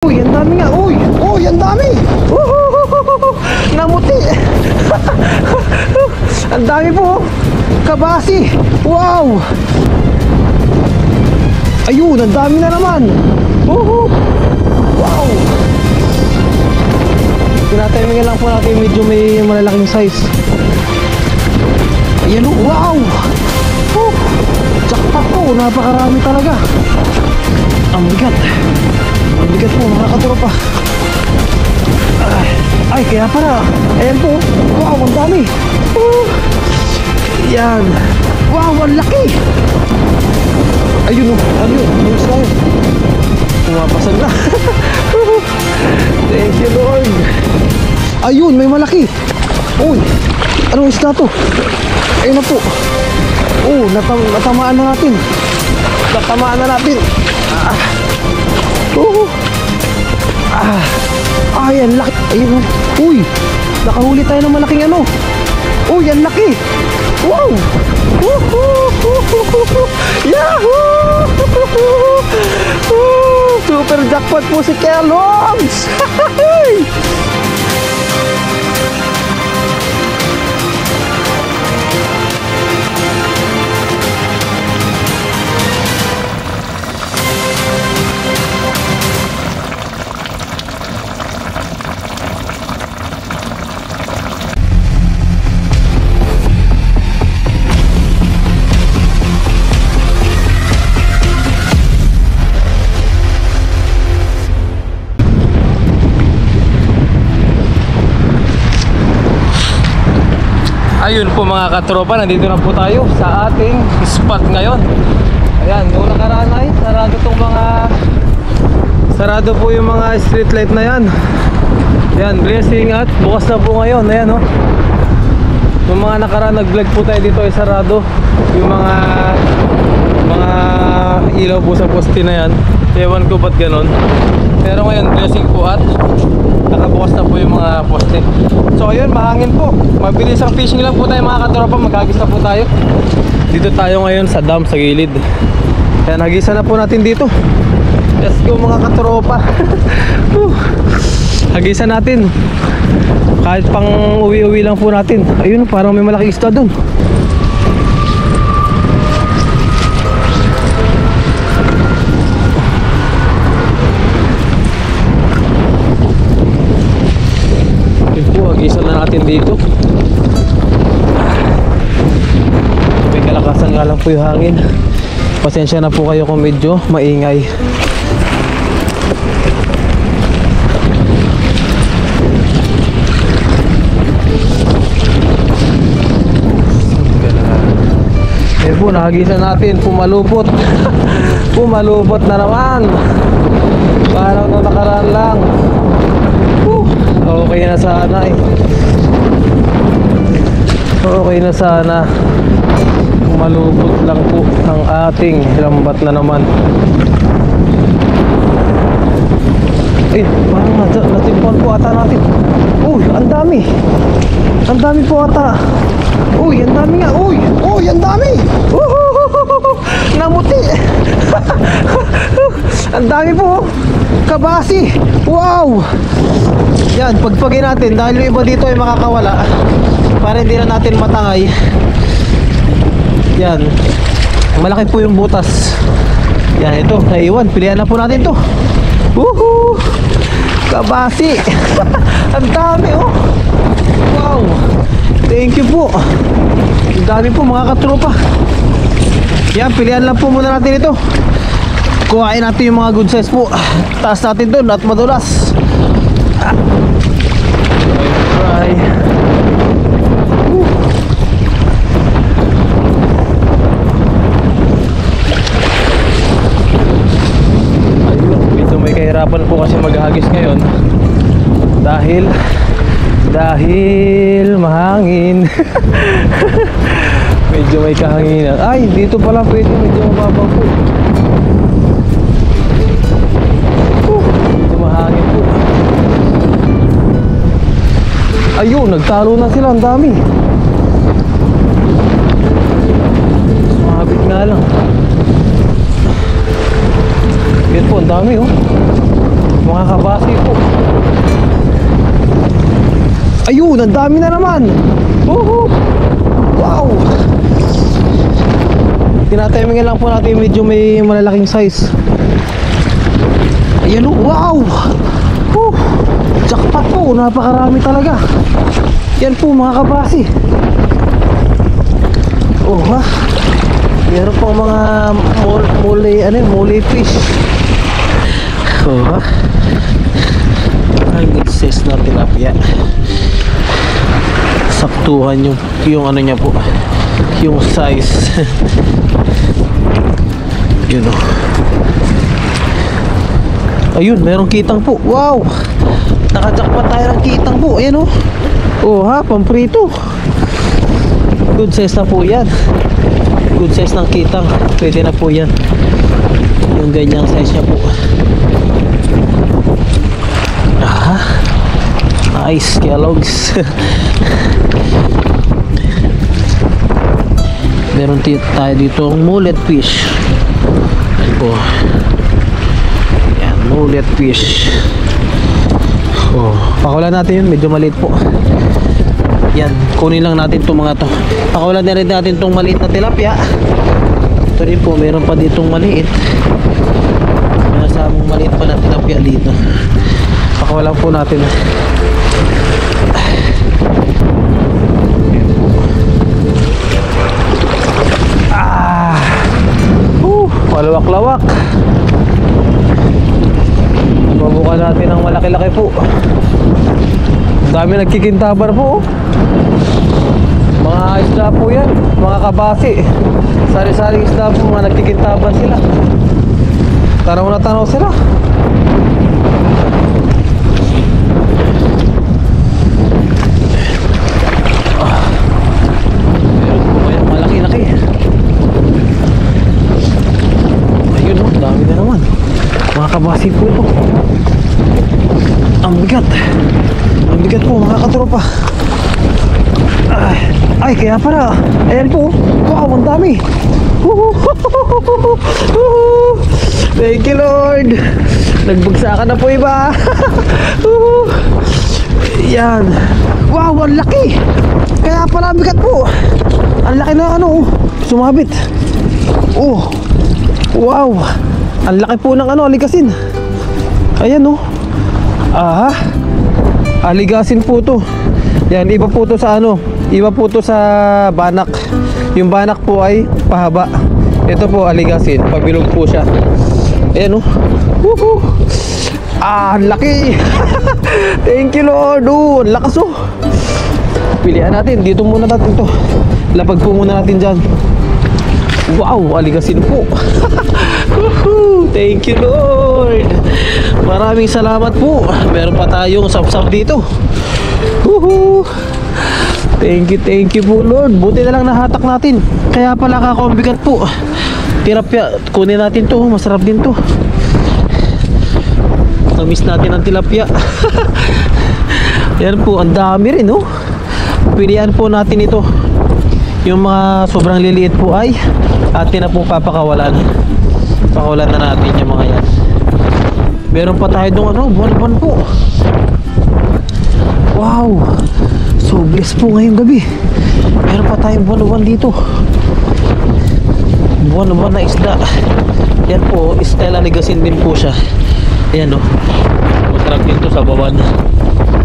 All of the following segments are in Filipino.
Uy, ang dami nga. Uy, uy, ang dami. Namuti. Ang dami po. Kabasi. Wow. Ayun, ang dami na naman. Wow. Tinatimingan lang po natin medyo may malalaking size. Ayan o, wow. Jackpot po, napakarami talaga. Ang bigat. Ang bigat po mga katropa. Ay, kaya pala. Ayan po. Wow, ang dami. Yan. Wow, ang laki. Ayun o, ayun. Ayun tayo. Pumapasag na. Thank you Lord. Ayun, may malaki. Uy, anong isda to? Ayun na po. Oh, natamaan na natin. Natamaan na natin. Ayan, laki. Ayun. Uy, nakahuli tayo ng malaking ano. Uy, yan laki. Wow. Yahoo! Super jackpot po si Kellogg's. Ayun po mga katropa, nandito na po tayo sa ating spot ngayon. Ayan, noong nakaraan ay sarado po yung mga street light na yan. Ayan, blessing at bukas na po ngayon. Ayan oh. Yung mga nakaraan nag-vlog po tayo dito ay sarado. Yung mga ilaw po sa poste na yan. Ewan ko ba't ganon. Pero ngayon blessing po at nakabukas na po yung mga poste. So ayun, mahangin po. Mabilis ang fishing lang po tayo mga katropa. Maghagis na po tayo. Dito tayo ngayon sa dam sa gilid. Kaya nagisa na po natin dito. Let's go mga katropa. Hagisan natin. Kahit pang uwi-uwi lang po natin. Ayun, parang may malaking isda dun. Hagisan na natin dito. May kalakasan nga lang po yung hangin. Pasensya na po kayo kung medyo maingay. Eh po, nahagisan natin. Pumalupot. Pumalupot na naman. Parang nung nakaraan lang. Okay na sana eh. Okay na sana. Malubot lang po ang ating lambat na naman. Ay, parang natimpan po ata natin. Uy, ang dami. Ang dami po ata. Uy, ang dami nga. Uy, uy, ang dami. Namuti. Ang dami po. Kabasi. Wow. Yan, pagpagin natin dahil yung iba dito ay makakawala para hindi na natin matangay. Yan, malaki po yung butas. Yan, ito, naiwan. Pilihan na po natin to. Woohoo! Kabasi. Ang dami oh. Wow. Thank you po. Ang dami po mga katropa. Yan, pilihan lang po muna natin ito. Kuhain natin yung mga good size po. Taas natin doon at madulas. Try. Ayun, medyo may kahirapan po kasi maghagis ngayon dahil mahangin. Medyo may kahanginan. Ay, dito pala pwede, medyo mababaw po. Medyo mahangin po. Ayun, nagtalo na sila, ang dami. Sumabit nga lang. Yan po, ang dami oh. Mga kabasi po. Ayun, ang dami na naman. Woohoo! Wow! Tinatimingan lang po natin, medyo may malalaking size. Ayan o, wow! Woo! Jackpot po, napakarami talaga. Yan po mga kabasi. Oh ha, meron po mga mole fish. Oh ha, ang good size na tilapia. Saktuhan yung ano niya po, yung size. Yun o. Ayun, merong kitang po. Wow, nakajakpat tayo ng kitang po. Ayan o. Oh ha, pamprito. Good size na po yan. Good size ng kitang. Pwede na po yan. Yung ganyang size niya po. Ah, nice, Kellogg's. Meron tayo dito ang mullet fish. Ayan po. Yan, mullet fish. Oh, pakawalan natin yun. Medyo maliit po. Yan, kunin lang natin itong mga to. Pakawalan na rin natin itong maliit na tilapia. Ito rin po, meron pa ditong maliit. May nasamong maliit pa na tilapia dito. Pakawalan po natin. Malawak-lawak. Mabuka natin ang malaki-laki po. Dami nagkikintabar po. Mga isda po yan, mga kabasi. Sari-saring isda po, mga nagkikintabar sila. Tanaw na tanaw sila. Meron po kayang malaki-laki. Ayun o, dami na naman. Mga kabasi po ito. Ang bigat. Ang bigat po mga katropa. Ay, kaya pala. Ayan po. Wow, ang dami. Thank you Lord. Nagbagsakan na po iba. Yan. Wow, ang laki. Kaya pala ang bigat po. Ang laki na ano, sumabit. Oh. Wow. Ang laki po ng ano, aligasin. Ayan oh. Aha. Aligasin po to. Yan, iba po to sa ano, iba po to sa banak. Yung banak po ay pahaba. Ito po aligasin, pabilog po siya. Ayan oh. Woohoo. Ang laki. Thank you Lord. Oh, ang lakas oh. Pilihan natin, dito muna natin to. Lapag po muna natin dyan. Wow, aligasin po. Thank you Lord. Maraming salamat po. Meron pa tayong sap-sap dito. Thank you po Lord. Buti na lang nahatak natin. Kaya pala kakombigat po. Tilapia, kunin natin to. Masarap din to. Namiss natin ang tilapia. Yan po, ang dami rin oh. Pilihan po natin ito. Yung mga sobrang liliit po ay atin na po papakawalan. Pakawalan na natin yung mga yan. Meron pa tayo dong ano, buwan-buwan po. Wow, so blessed po ngayong gabi. Meron pa tayong buwan-buwan dito. Buwan-buwan na isda. Yan po, Stella Ligasin din po siya. Ayan o, masarap din to sa bawan.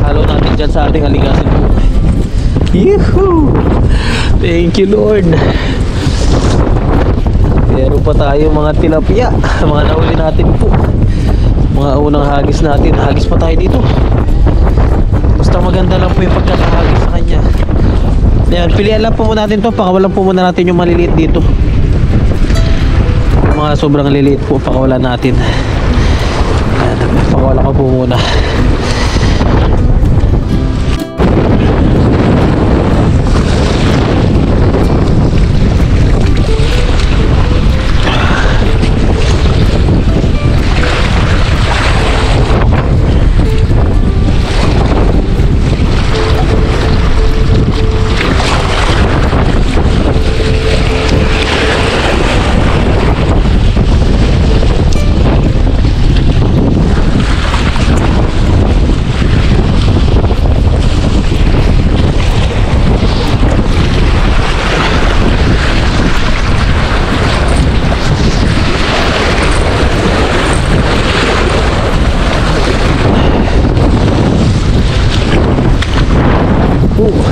Halo natin dyan sa ating aligasin po. Yuhuu! Thank you Lord. Meron pa tayo mga tilapia. Mga nahuli natin po. Mga unang hagis natin. Hagis pa tayo dito. Basta maganda lang po yung pagkakahagis sa kanya. Ayan, pilihan lang po muna natin to. Pakawalan po muna natin yung maliliit dito. Mga sobrang liliit po, pakawalan natin. Ayan, pakawalan ko po muna.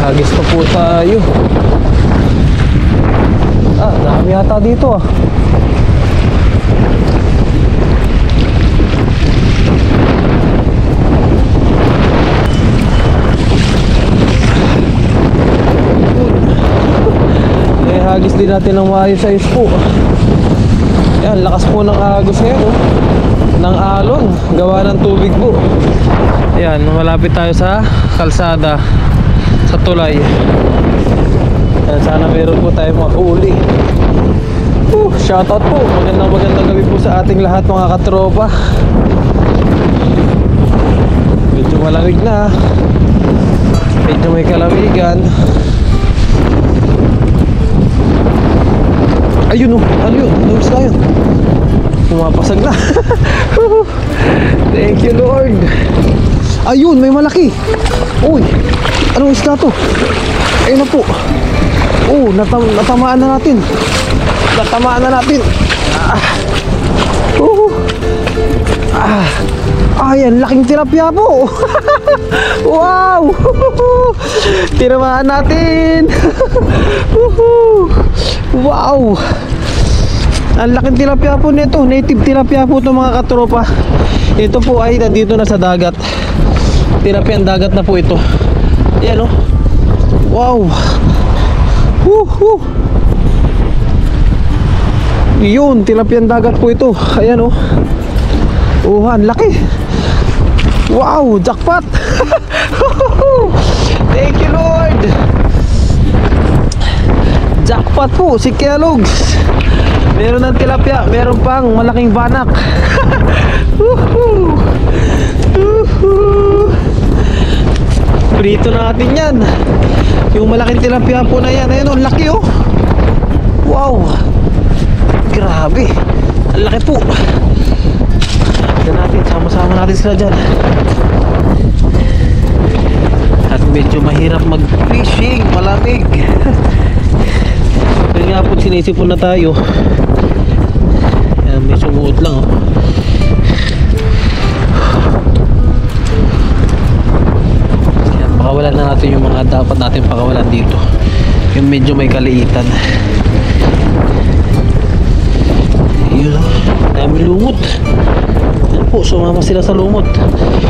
Hagis pa po tayo. Dami yata dito ah. Hagis din natin ng maayos ayos po. Yan, lakas po ng agos ngayon oh. Ng alon, gawa ng tubig po. Yan, malapit tayo sa kalsada, sa tulay. Yan, sana meron po tayo makahuli. Shoutout po, magandang gabi po sa ating lahat mga katropa. Medyo malamig na, medyo may kalamigan. Ayun oh, ano yun? Ano isla yun? Pumapasag na. Thank you Lord. Ayun, may malaki. Uy, anong isla to? Ayun na po. Oh, natamaan na natin. Natamaan na natin. Ayan, laking tilapia po. Wow. Tinamaan natin. Wow. Ang laking tilapia po nito. Native tilapia po ito mga katropa. Ito po ay nandito na sa dagat. Tilapia ang dagat na po ito. Ayan o. Wow. Yun, tilapia ang dagat po ito. Ayan o. Ang laki. Wow, jackpot. Thank you Lord. Jackpot po si Kellogg's. Meron ng tilapia, meron pang malaking banak. Prito natin yan. Yung malaking tilapia po na yan. Ayun o, laki oh. Wow. Grabe. Ang laki po. Tignan natin, sama-sama natin sila dyan. At medyo mahirap mag-fishing, malamig. Kaya nga po sinisipon na tayo. Yan, may sumuot lang oh. Yan, pakawalan na natin yung mga dapat natin pakawalan dito. Yung medyo may kaliitan. Yun oh, dami lumot. Yan po, sumama sila sa lumot.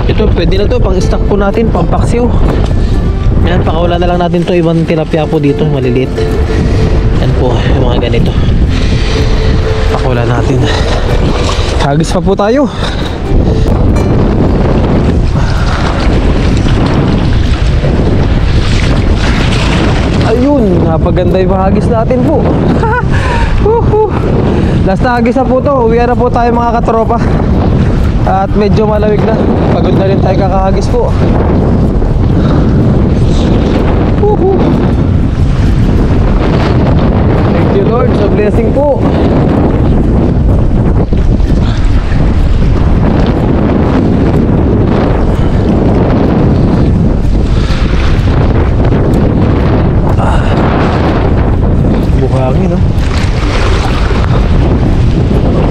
Ito, pwede na to, pang stock po natin, pang paksiw. Yan, pakawalan na lang natin to. Ibang tilapia po dito, maliliit. Yan po, yung mga ganito. Pakawalan natin. Hagis pa po tayo. Ayun, napaganda yung hagis natin po. Last na hagis na po to. Uwi na po tayo mga katropa. At medyo malamig na. Pagod na rin tayo kakahagis po. Thank you Lord sa blessing po. Buhangin oh.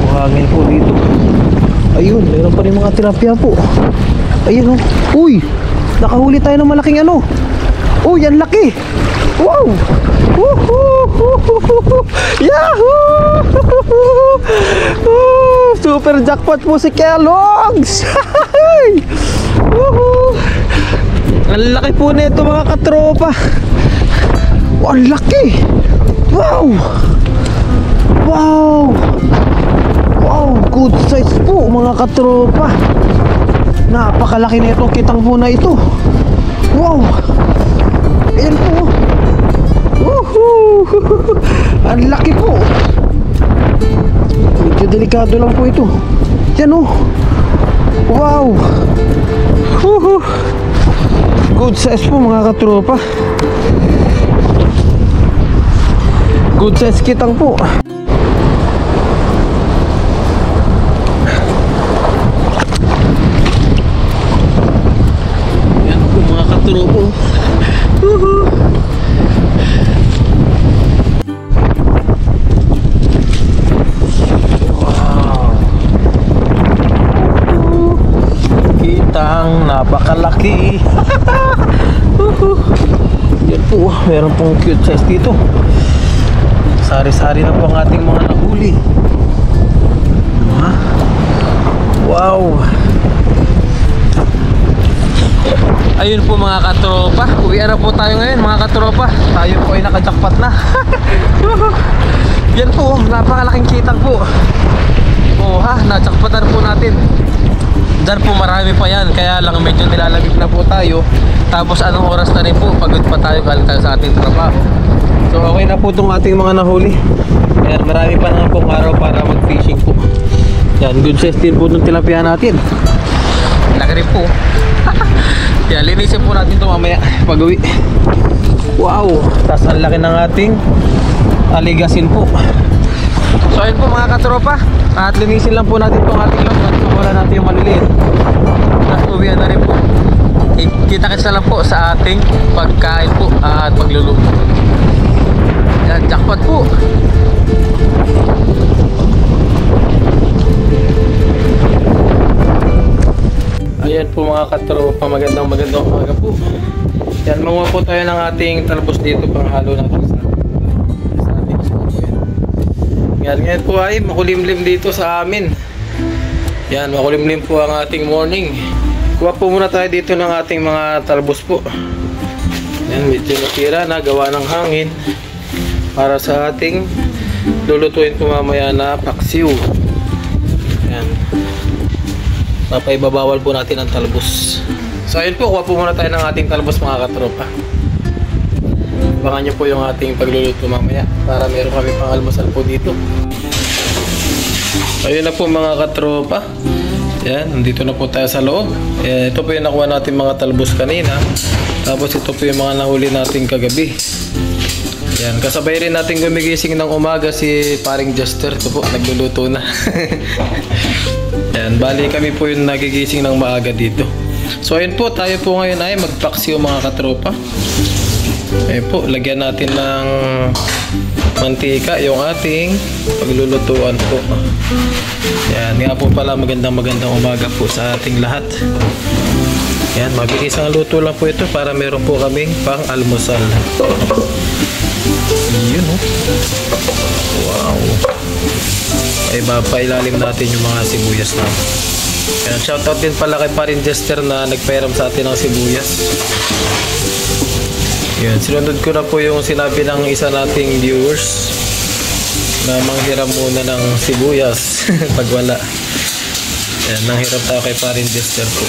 Buhangin po dito. Ayun, meron pa rin mga tilapia po. Ayun oh. Uy, nakahuli tayo ng malaking ano. Uy, yan laki. Wow. Yahoo! Super jackpot po si Kellogg's. Ang laki po nito mga katropa. Ang laki. Wow. Wow. Wow, good size po mga katropa. Napakalaki nito kitang po na ito. Wow. Ayan po. Woohoo! Ang laki po. Medyo delikado lang po ito. Yan oh. Wow. Woohoo! Good size po mga katropa. Good size kitang po. Yan po mga katropa. Woohoo! Napakalaki. Yan po, meron pong cute size dito. Sari-sari na po ang ating mga nahuli. Ha? Wow. Ayun po mga katropa, uwi na po tayo ngayon mga katropa. Tayo po ay nakajakpat na. Yan po, napakalaking kitang po. Oh ha, najakpatan po natin. Diyan po marami pa yan, kaya lang medyo nilalamig na po tayo. Tapos anong oras na rin po, pagod pa tayo, galing tayo sa ating trabaho. So okay na po itong ating mga nahuli. Kaya marami pa naman pong araw para mag-fishing po. Yan, good size din po itong tilapia natin. Laki rin po. Yan, linisin po natin ito mamaya pag uwi. Wow, tapos ang laki ng ating aligasin po. So ayun po mga katropa, at linisin lang po natin itong ating log at wala natin yung maliliit. Tapos uwian na rin po. Kita-kits na lang po sa ating pagkain po at pagluluto. Yan, jackpot po. Ayan po mga katropa, magandang umaga po. Yan, manguha po tayo ng ating talbos dito pang halo natin sa ating scope. Yan, ngayon po ay makulimlim dito sa amin. Yan, makulimlim po ang ating morning. Kuha po muna tayo dito ng ating mga talbos po. Yan, medyo natira na, gawa ng hangin. Para sa ating lulutuin po mamaya na paksiw. Yan. Papaibabawal po natin ang talbos. So ayun po, kuha po muna tayo ng ating talbos mga katropa. Abangan nyo po yung ating pagluluto mamaya para meron kami pang almusal po dito. Ayun na po mga katropa. Yan, nandito na po tayo sa loob. Ito po yung nakuha natin mga talbos kanina. Tapos ito po yung mga nahuli natin kagabi. Yan, kasabay rin natin gumigising ng umaga si paring Jester. Ito po, nagluluto na. Yan, bali kami po yung nagigising ng maaga dito. So ayun po, tayo po ngayon ay magpaksiw mga katropa. Ayun po, lagyan natin ng mantika yung ating paglulutuan po. Yan, nga po pala magandang umaga po sa ating lahat. Yan, mabilis ang luto lang po ito para meron po kaming pang almusal. Yun oh. Wow. Ay papailalim natin yung mga sibuyas natin. Yan, shoutout din pala kay parin Jester na nagpairam sa atin ng sibuyas. Yan, sinunod ko na po yung sinabi ng isa nating viewers na manghiram muna ng sibuyas pag wala. Yan, nanghiram tayo kay parin Jester po.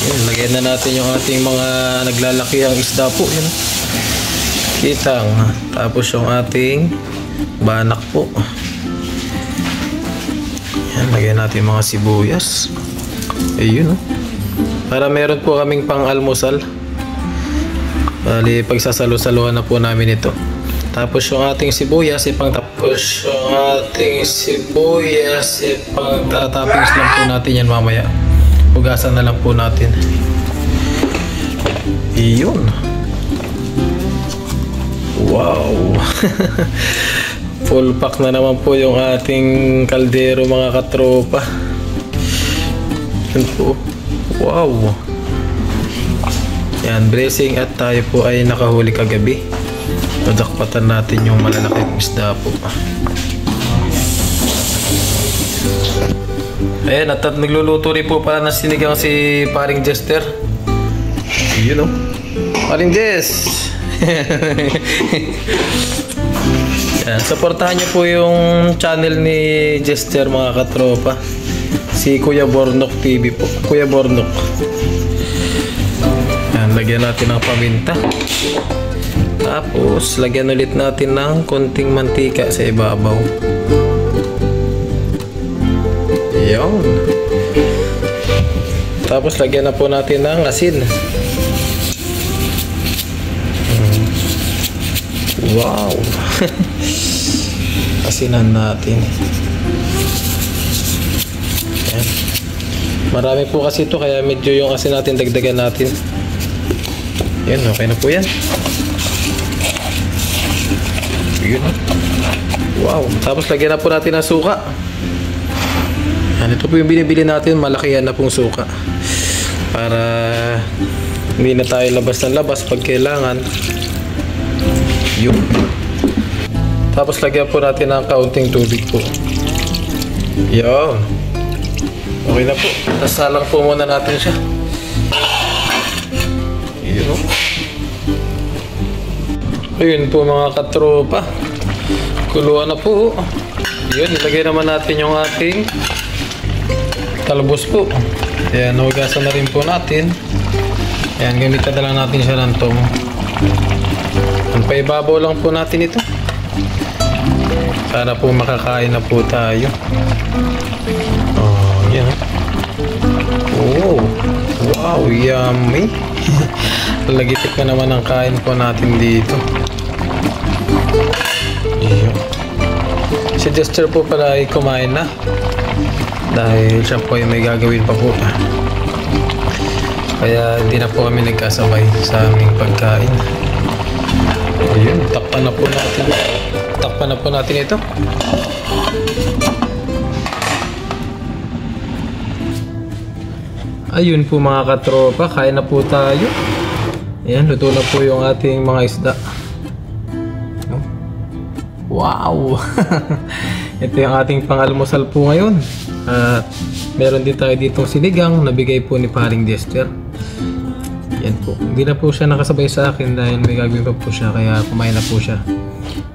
Yan, lagyan na natin yung ating mga naglalaki ang isda po. Yan, kitang. Tapos yung ating banak po. Yan, lagyan natin mga sibuyas. Ayun oh. Para meron po kaming pang almusal. Bali, pagsasalo-saluhan na po namin ito. Tapos yung ating sibuyas, tapos yung ating sibuyas, ipang-toppings lang po natin yan mamaya. Hugasan na lang po natin. Iyon. Wow. Full pack na naman po yung ating kaldero mga katropa. Yan po. Wow. Yan, blessing at tayo po ay nakahuli kagabi. Pajakpatan natin yung malalaking isda po. Ayan, at nagluluto rin po pala ng sinigang si paring Jester. Yun o. Paring Jess. Yan, supportahan nyo po yung channel ni Jester mga katropa. Si Kuya Bornok TV po. Kuya Bornok. Yan, lagyan natin ng paminta. Tapos, lagyan ulit natin ng konting mantika sa ibabaw. Yan. Tapos, lagyan na po natin ng asin. Wow. Asinan natin. Yan. Marami po kasi ito kaya medyo yung asin natin dagdagan natin. Yan, okay na po yan. Yun. Wow. Tapos lagyan na po natin ng suka. Yan, ito po yung binibili natin. Malaki yan na pong suka. Para Hindi na tayo labas ng labas pag kailangan. Yun. Tapos lagyan po natin ng kaunting tubig po. Yun. Okay na po. Tapos salang po muna natin siya. Yun. Ayun po mga katropa. Kuluan na po. Yun, ilagay naman natin yung ating talbos po. Ayan, hugasan na rin po natin. Ayan, gamitan na lang natin siya ng tong. Ang paibabaw lang po natin ito. Para po makakain na po tayo. Oh, yan. Oh, wow, yummy. Lagitik na naman ang kain po natin dito. Ayan. Si Jester po pala ay kumain na. Dahil siya po ay may gagawin pa po. Kaya hindi na po kami nagkasabay sa aming pagkain. Ayun, takpan na po natin. Takpan na po natin ito. Ayun po mga katropa, kain na po tayo. Ayan, luto na po yung ating mga isda. Wow! Ito yung ating pang-almusal po ngayon. At meron din tayo ditong sinigang na bigay po ni Paring Jester. Yan po. Hindi na po siya nakasabay sa akin dahil may gagawin pa po siya, kaya kumain na po siya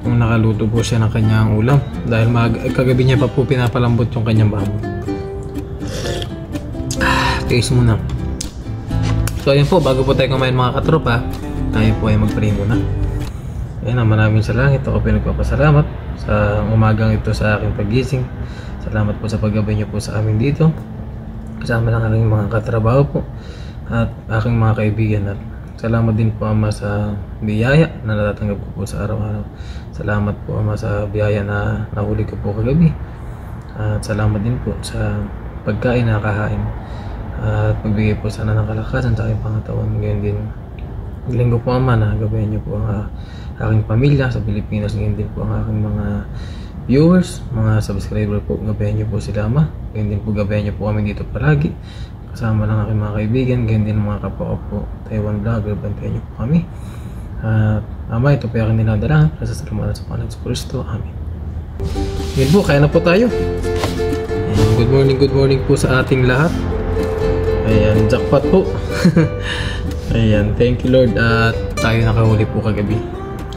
kung nakaluto po siya ng kanyang ulam. Dahil kagabi niya pa po pinapalambot yung kanyang baboy. Taste muna. So ayun po, bago po tayo kumain mga katropa, tayo po ay mag-pray muna. Ayan, maraming salamat. Ako po nagpapasalamat sa umagang ito sa aking pagising. Salamat po sa paggabay niyo po sa amin dito. Kasama ng aking mga katrabaho po at aking mga kaibigan. At salamat din po Ama sa biyaya na natatanggap ko po sa araw-araw. Salamat po Ama sa biyaya na nahuli ko po kagabi. At salamat din po sa pagkain na nakahain. At pagbigay po sana ng kalakasan sa aking pangatawan. Ngayon din linggo po Ama na gabayan niyo po ang aking pamilya sa Pilipinas. Ngayon din po ang aking mga viewers, mga subscriber po. Gabayan niyo po sila Ama. Ngayon din po gabayan niyo po kami dito palagi. Kasama ng aking mga kaibigan. Ngayon din mga kapwa po Taiwan Vlogger. Bantayan niyo po kami. At Ama, ito po yung aking dinadala. Sa salamat sa Panginoon sa Kristo. Amen. Ngayon po, kaya na po tayo. Good morning po sa ating lahat. Ayan, jackpot po. Ayan, thank you Lord. At tayo nakahuli po kagabi.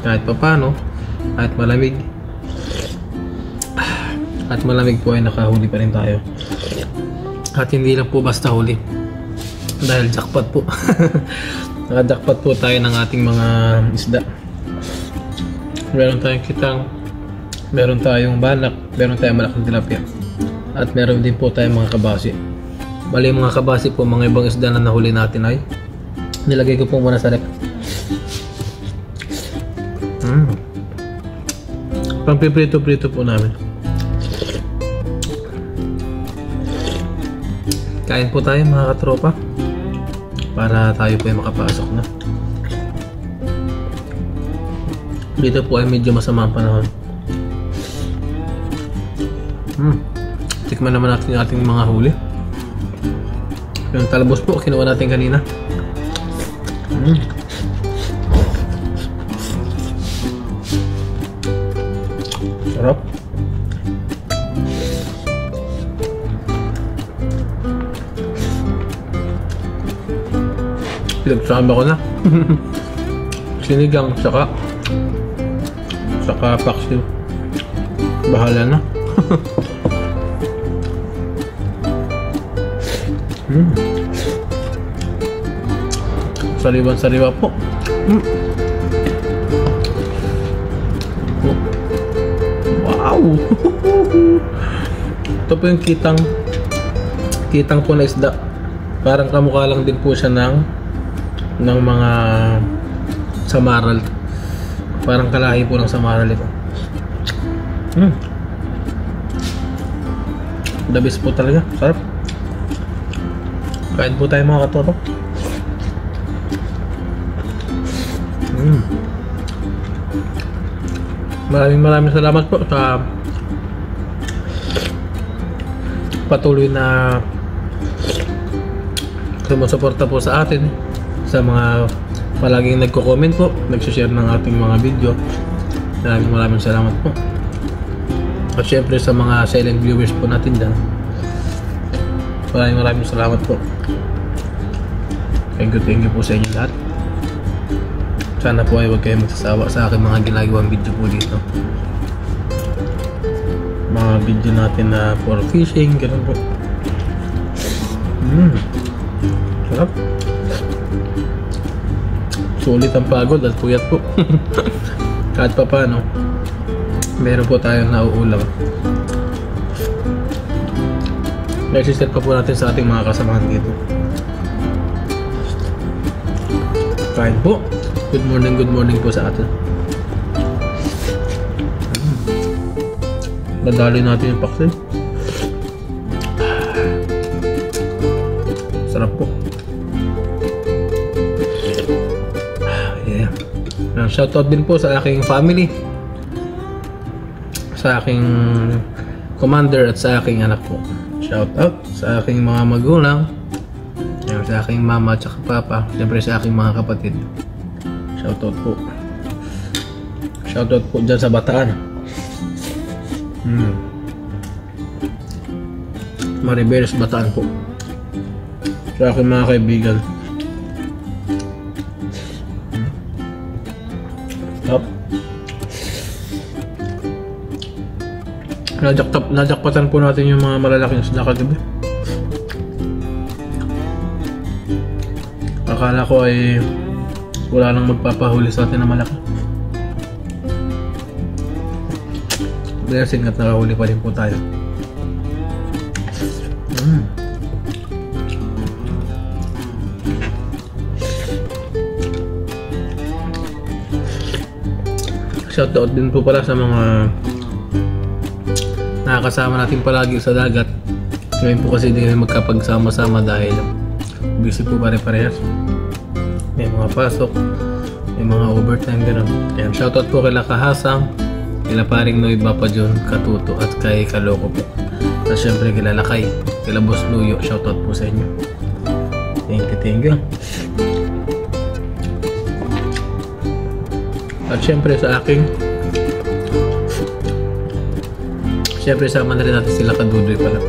Kahit pa paano, kahit malamig. At malamig po ay nakahuli pa rin tayo. At hindi lang po basta huli. Dahil jackpot po. Naka-jackpot po tayo ng ating mga isda. Meron tayong kitang, meron tayong banak, meron tayong malaking tilapia. At meron din po tayong mga kabasi. Bali mga kabasi po, mga ibang isda na nahuli natin ay nilagay ko po muna sa rep. Pang piprito-prito po namin. Kain po tayo mga katropa para tayo po ay makapasok na. Dito po ay medyo masama ang panahon. Tikman naman natin yung ating mga huli. Yung talbos po, kinuha natin kanina. Sarap. Pinagsama ko na. Sinigang, saka paksiw. Bahala na. Sariwan-sariwa po. Wow. Ito po yung kitang po na isda. Parang kamukha lang din po siya ng mga samaral. Parang kalahi po ng samaral ito. The best po talaga. Sarap. Kain po tayo mga katoto. Maraming salamat po sa patuloy na sumusuporta po sa atin Sa mga palaging nagko-comment po, nagsushare ng ating mga video, maraming salamat po. At syempre sa mga silent viewers po natin dyan, maraming salamat po. Thank you po sa inyo lahat. Sana po ay huwag kayo magsasawa sa aking mga ginagawang video po dito. Mga video natin na for fishing, ganun po. Sarap. Sulit ang pagod at puyat po. Kahit pa paano, meron po tayong nauulam. Nagsiset pa po natin sa ating mga kasamahan dito. Kain po. Good morning po sa atin. Nadali natin yung paksin. Sarap po. Yeah. Shoutout din po sa aking family, sa aking commander at sa aking anak po. Shoutout sa aking mga magulang, sa aking mama at papa, siyempre sa aking mga kapatid. Shoutout po. Shoutout po dyan sa Bataan. Maribeles Bataan po. Sa aking mga kaibigan. Stop. Najakpatan po natin yung mga malalaking isda kagabi. Akala ko ay wala nang magpapahuli sa atin na malaki. Blessing at nakahuli pa rin po tayo. Shoutout din po pala sa mga nakakasama natin palagi sa dagat. Ngayon po kasi hindi kami magkapagsama-sama dahil busy po pare-parehas. May mga pasok, may mga overtime, gano'n. Ayan, shoutout po kay Lakahasang, kila paring Noy Bapa John, Katuto, at kay Kaloko po. At syempre kila Lakay, kila Boss Luyo, shoutout po sa inyo. Thank you. At syempre sa aking, syempre sama na rin natin sila Kadudoy pala.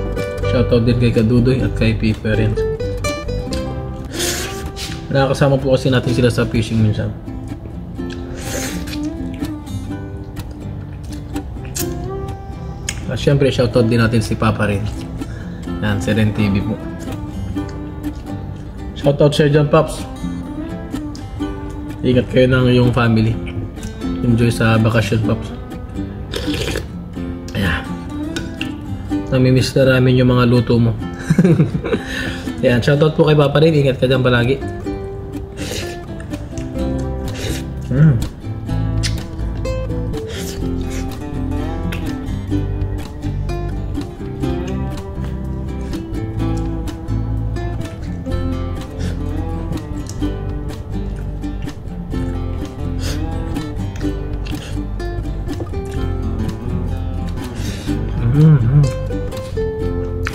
Shoutout din kay Kadudoy at kay P-Parents. Nakakasama po kasi natin sila sa fishing minsan. At syempre shoutout din natin si Papa rin. Yan, Seren TV po. Shoutout Sir John Pops. Ingat kayo ng iyong family. Enjoy sa bakasyon, Pops. Ayan. Namimiss na namin yung mga luto mo. Ayan, shoutout po kay Papa rin. Ingat ka dyan palagi.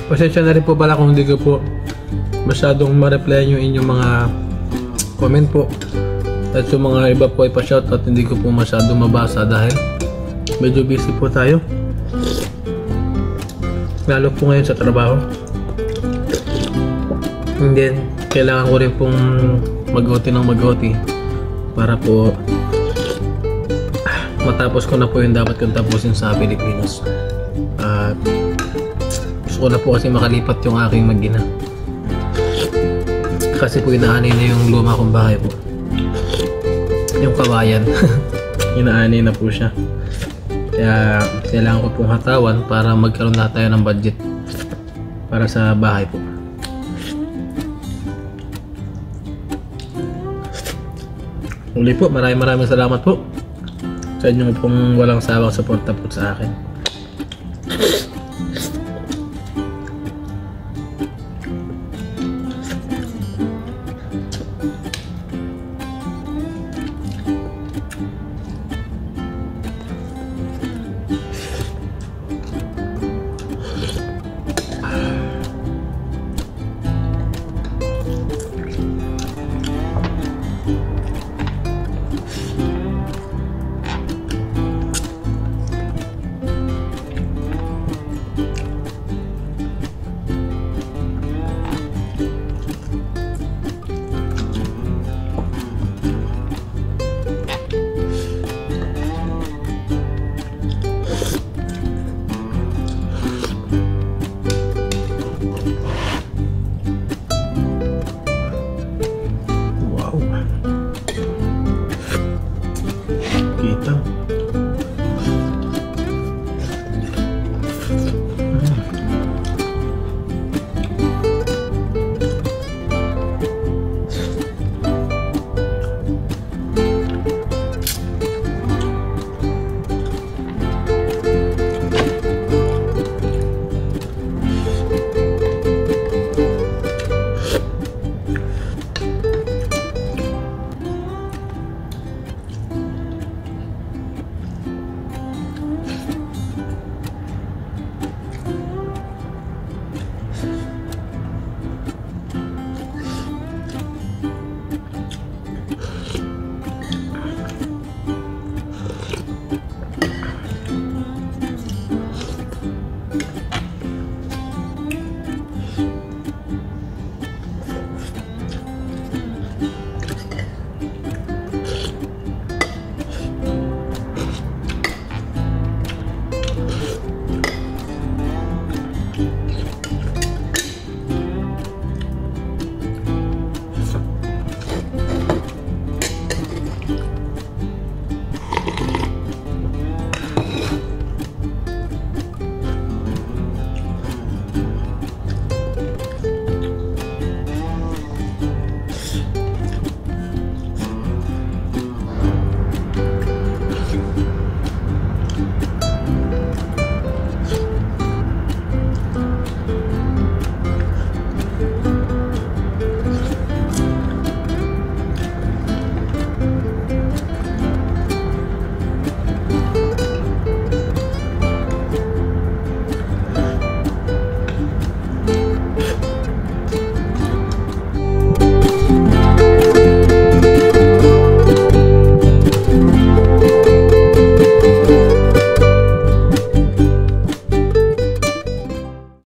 Pasensya na rin po pala kung hindi ko po masyadong ma-reply yung inyong mga comment po. At yung mga iba po ay pa-shoutout, hindi ko po masyadong mabasa dahil medyo busy po tayo. Lalo po ngayon sa trabaho. And then, kailangan ko rin pong mag-OT ng mag-OT para po matapos ko na po yung dapat kong tapusin sa Pilipinas. Gusto ko na po kasi makalipat yung aking mag-ina. Kasi po inaanay na yung luma kong bahay po. Yung kawayan. Inaanay na po siya. Kaya kailangan ko pong hatawan para magkaroon na tayo ng budget para sa bahay po. Muli po, maraming salamat po sa inyong pong walang sawang suporta po sa akin.